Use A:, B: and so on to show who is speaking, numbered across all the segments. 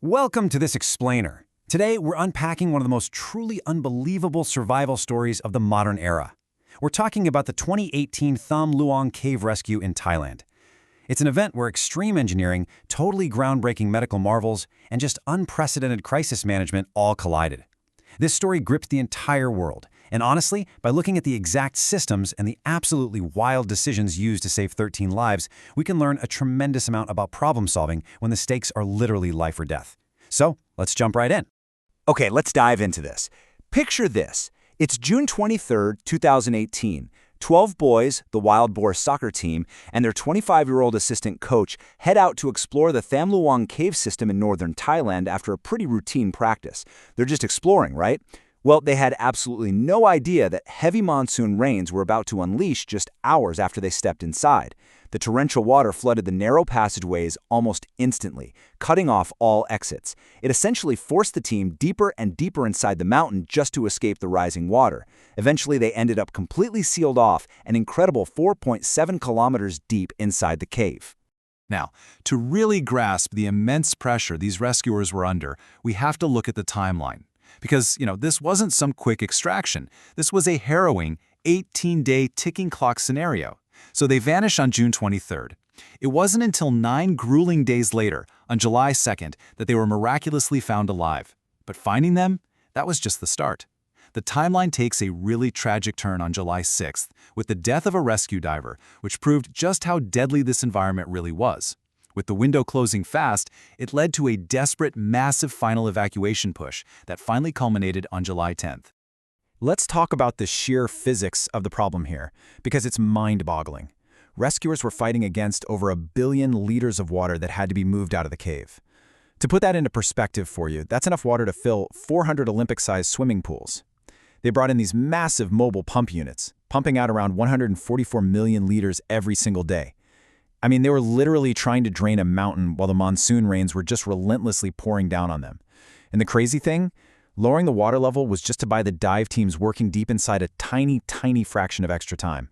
A: Welcome to this explainer. Today, we're unpacking one of the most truly unbelievable survival stories of the modern era. We're talking about the 2018 Tham Luang cave rescue in Thailand. It's an event where extreme engineering, totally groundbreaking medical marvels, and just unprecedented crisis management all collided. This story gripped the entire world, and honestly, by looking at the exact systems and the absolutely wild decisions used to save 13 lives, we can learn a tremendous amount about problem solving when the stakes are literally life or death. So, let's jump right in.
B: Okay, let's dive into this. Picture this. It's June 23rd, 2018. 12 boys, the Wild Boars soccer team, and their 25-year-old assistant coach head out to explore the Tham Luang cave system in northern Thailand after a pretty routine practice. They're just exploring, right? Well, they had absolutely no idea that heavy monsoon rains were about to unleash just hours after they stepped inside. The torrential water flooded the narrow passageways almost instantly, cutting off all exits. It essentially forced the team deeper and deeper inside the mountain just to escape the rising water. Eventually, they ended up completely sealed off, an incredible 4.7 kilometers deep inside the cave.
C: Now, to really grasp the immense pressure these rescuers were under, we have to look at the timeline. Because, this wasn't some quick extraction. This was a harrowing 18-day ticking clock scenario. So they vanished on June 23rd. It wasn't until 9 grueling days later, on July 2nd, that they were miraculously found alive. But finding them, that was just the start. The timeline takes a really tragic turn on July 6th, with the death of a rescue diver, which proved just how deadly this environment really was. With the window closing fast, it led to a desperate, massive final evacuation push that finally culminated on July 10th.
A: Let's talk about the sheer physics of the problem here, because it's mind-boggling. Rescuers were fighting against over 1 billion liters of water that had to be moved out of the cave. To put that into perspective for you, that's enough water to fill 400 Olympic-sized swimming pools. They brought in these massive mobile pump units, pumping out around 144 million liters every single day. I mean, they were literally trying to drain a mountain while the monsoon rains were just relentlessly pouring down on them. And the crazy thing? Lowering the water level was just to buy the dive teams working deep inside a tiny, tiny fraction of extra time.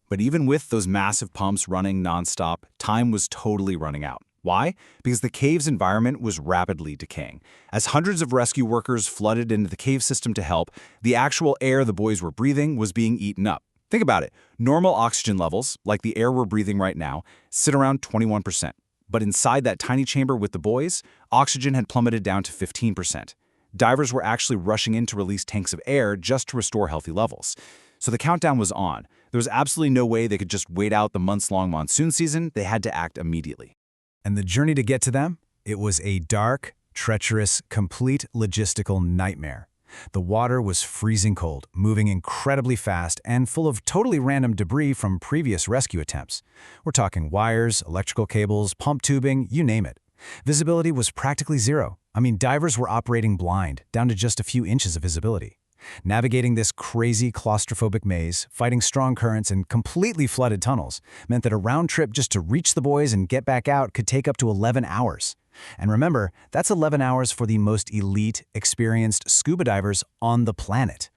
B: But even with those massive pumps running nonstop, time was totally running out. Why? Because the cave's environment was rapidly decaying. As hundreds of rescue workers flooded into the cave system to help, the actual air the boys were breathing was being eaten up. Think about it. Normal oxygen levels, like the air we're breathing right now, sit around 21%. But inside that tiny chamber with the boys, oxygen had plummeted down to 15%. Divers were actually rushing in to release tanks of air just to restore healthy levels. So the countdown was on. There was absolutely no way they could just wait out the months-long monsoon season. They had to act immediately.
A: And the journey to get to them? It was a dark, treacherous, complete logistical nightmare. The water was freezing cold, moving incredibly fast, and full of totally random debris from previous rescue attempts. We're talking wires, electrical cables, pump tubing, you name it. Visibility was practically zero. I mean, divers were operating blind, down to just a few inches of visibility. Navigating this crazy claustrophobic maze, fighting strong currents and completely flooded tunnels, meant that a round trip just to reach the boys and get back out could take up to 11 hours. And remember, that's 11 hours for the most elite, experienced scuba divers on the planet.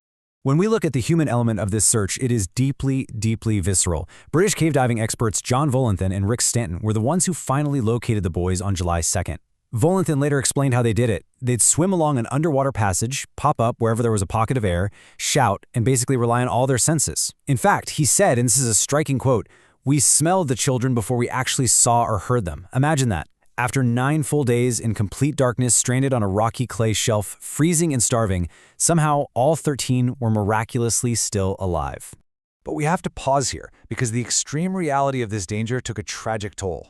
A: When we look at the human element of this search, it is deeply, deeply visceral. British cave diving experts John Volanthen and Rick Stanton were the ones who finally located the boys on July 2nd. Volanthen later explained how they did it. They'd swim along an underwater passage, pop up wherever there was a pocket of air, shout, and basically rely on all their senses. In fact, he said, and this is a striking quote, "We smelled the children before we actually saw or heard them." Imagine that. After 9 full days in complete darkness, stranded on a rocky clay shelf, freezing and starving, somehow all 13 were miraculously still alive. But we have to pause here, because the extreme reality of this danger took a tragic toll.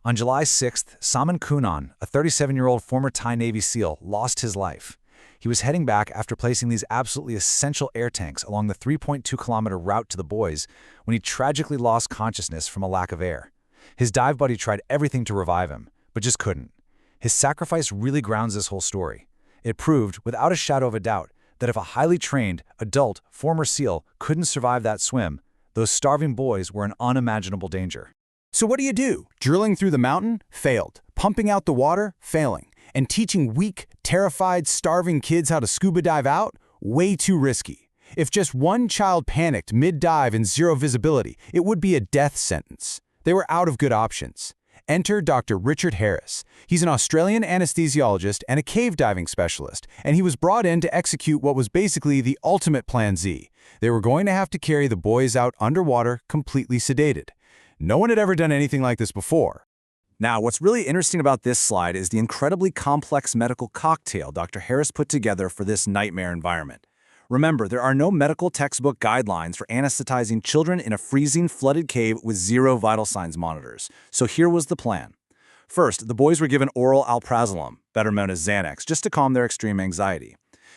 A: On July 6th, Saman Kunan, a 37-year-old former Thai Navy SEAL, lost his life. He was heading back after placing these absolutely essential air tanks along the 3.2-kilometer route to the boys when he tragically lost consciousness from a lack of air. His dive buddy tried everything to revive him, but just couldn't. His sacrifice really grounds this whole story. It proved, without a shadow of a doubt, that if a highly trained, adult, former SEAL couldn't survive that swim, those starving boys were in unimaginable danger. So what do? Drilling through the mountain? Failed. Pumping out the water? Failing. And teaching weak, terrified, starving kids how to scuba dive out? Way too risky. If just one child panicked mid-dive in zero visibility, it would be a death sentence. They were out of good options. Enter Dr. Richard Harris. He's an Australian anesthesiologist and a cave diving specialist, and he was brought in to execute what was basically the ultimate Plan Z. They were going to have to carry the boys out underwater, completely sedated. No one had ever done anything like this before.
B: Now, what's really interesting about this slide is the incredibly complex medical cocktail Dr. Harris put together for this nightmare environment. Remember, there are no medical textbook guidelines for anesthetizing children in a freezing, flooded cave with 0 vital signs monitors. So here was the plan. First, the boys were given oral alprazolam, better known as Xanax, just to calm their extreme anxiety.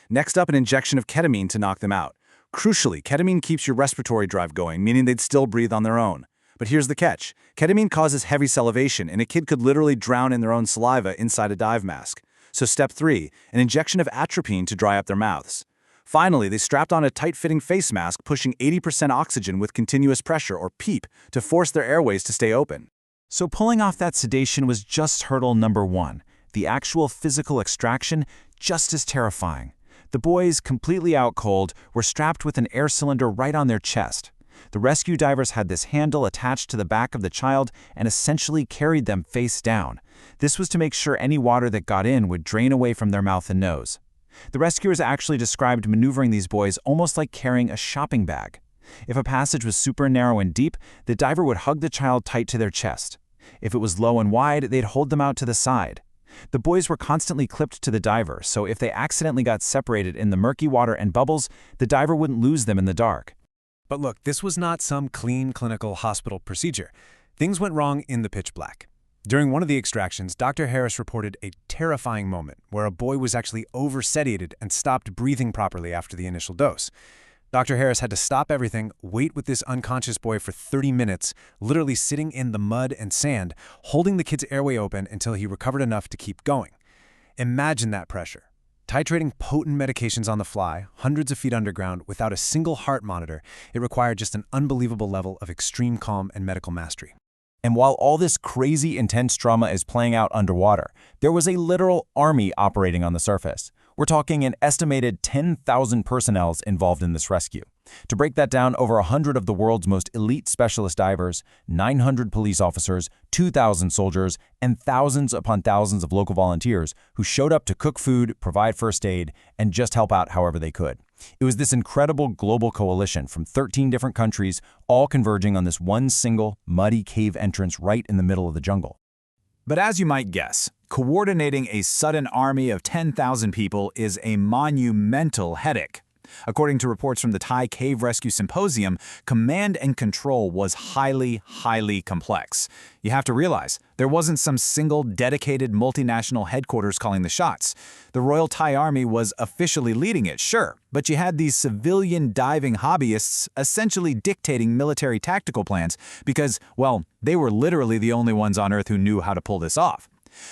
B: Next up, an injection of ketamine to knock them out. Crucially, ketamine keeps your respiratory drive going, meaning they'd still breathe on their own. But here's the catch. Ketamine causes heavy salivation, and a kid could literally drown in their own saliva inside a dive mask. So step 3, an injection of atropine to dry up their mouths. Finally, they strapped on a tight-fitting face mask pushing 80% oxygen with continuous pressure, or PEEP, to force their airways to stay open.
C: So pulling off that sedation was just hurdle number 1. The actual physical extraction, just as terrifying. The boys, completely out cold, were strapped with an air cylinder right on their chest. The rescue divers had this handle attached to the back of the child and essentially carried them face down. This was to make sure any water that got in would drain away from their mouth and nose. The rescuers actually described maneuvering these boys almost like carrying a shopping bag. If a passage was super narrow and deep, the diver would hug the child tight to their chest. If it was low and wide, they'd hold them out to the side. The boys were constantly clipped to the diver, so if they accidentally got separated in the murky water and bubbles, the diver wouldn't lose them in the dark.
A: But look, this was not some clean clinical hospital procedure. Things went wrong in the pitch black. During one of the extractions, Dr. Harris reported a terrifying moment where a boy was actually over-sedated and stopped breathing properly after the initial dose. Dr. Harris had to stop everything, wait with this unconscious boy for 30 minutes, literally sitting in the mud and sand, holding the kid's airway open until he recovered enough to keep going. Imagine that pressure. Titrating potent medications on the fly, hundreds of feet underground, without a single heart monitor, it required just an unbelievable level of extreme calm and medical mastery.
C: And while all this crazy, intense trauma is playing out underwater, there was a literal army operating on the surface. We're talking an estimated 10,000 personnel involved in this rescue. To break that down, over 100 of the world's most elite specialist divers, 900 police officers, 2,000 soldiers, and thousands upon thousands of local volunteers who showed up to cook food, provide first aid, and just help out however they could. It was this incredible global coalition from 13 different countries, all converging on this one single, muddy cave entrance right in the middle of the jungle.
B: But as you might guess, coordinating a sudden army of 10,000 people is a monumental headache. According to reports from the Thai Cave Rescue Symposium, command and control was highly complex. You have to realize, there wasn't some single dedicated multinational headquarters calling the shots. The Royal Thai Army was officially leading it, sure, but you had these civilian diving hobbyists essentially dictating military tactical plans because, well, they were literally the only ones on Earth who knew how to pull this off.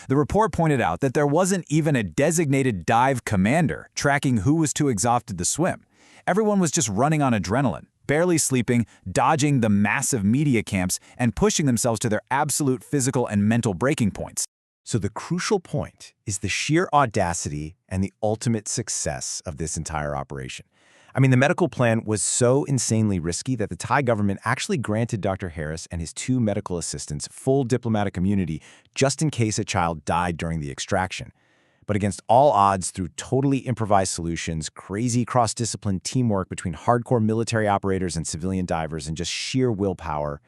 B: The report pointed out that there wasn't even a designated dive commander tracking who was too exhausted to swim. Everyone was just running on adrenaline, barely sleeping, dodging the massive media camps, and pushing themselves to their absolute physical and mental breaking points.
A: So the crucial point is the sheer audacity and the ultimate success of this entire operation. I mean, the medical plan was so insanely risky that the Thai government actually granted Dr. Harris and his 2 medical assistants full diplomatic immunity just in case a child died during the extraction. But against all odds, through totally improvised solutions, crazy cross-discipline teamwork between hardcore military operators and civilian divers, and just sheer willpower,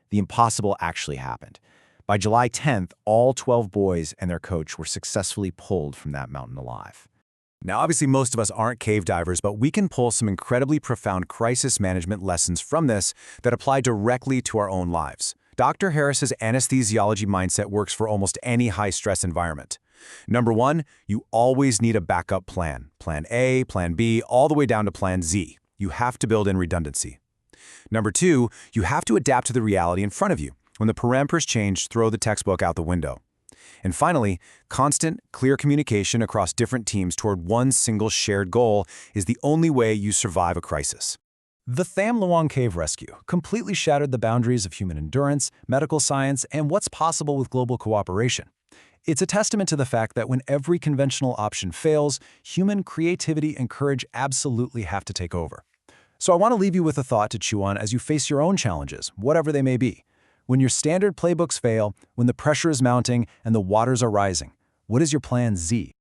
A: the impossible actually happened. By July 10th, all 12 boys and their coach were successfully pulled from that mountain alive. Now, obviously, most of us aren't cave divers, but we can pull some incredibly profound crisis management lessons from this that apply directly to our own lives. Dr. Harris's anesthesiology mindset works for almost any high-stress environment. Number 1, you always need a backup plan. Plan A, Plan B, all the way down to Plan Z. You have to build in redundancy. Number 2, you have to adapt to the reality in front of you. When the parameters change, throw the textbook out the window. And finally, constant, clear communication across different teams toward one single shared goal is the only way you survive a crisis. The Tham Luang cave rescue completely shattered the boundaries of human endurance, medical science, and what's possible with global cooperation. It's a testament to the fact that when every conventional option fails, human creativity and courage absolutely have to take over. So I want to leave you with a thought to chew on as you face your own challenges, whatever they may be. When your standard playbooks fail, when the pressure is mounting and the waters are rising, what is your plan Z?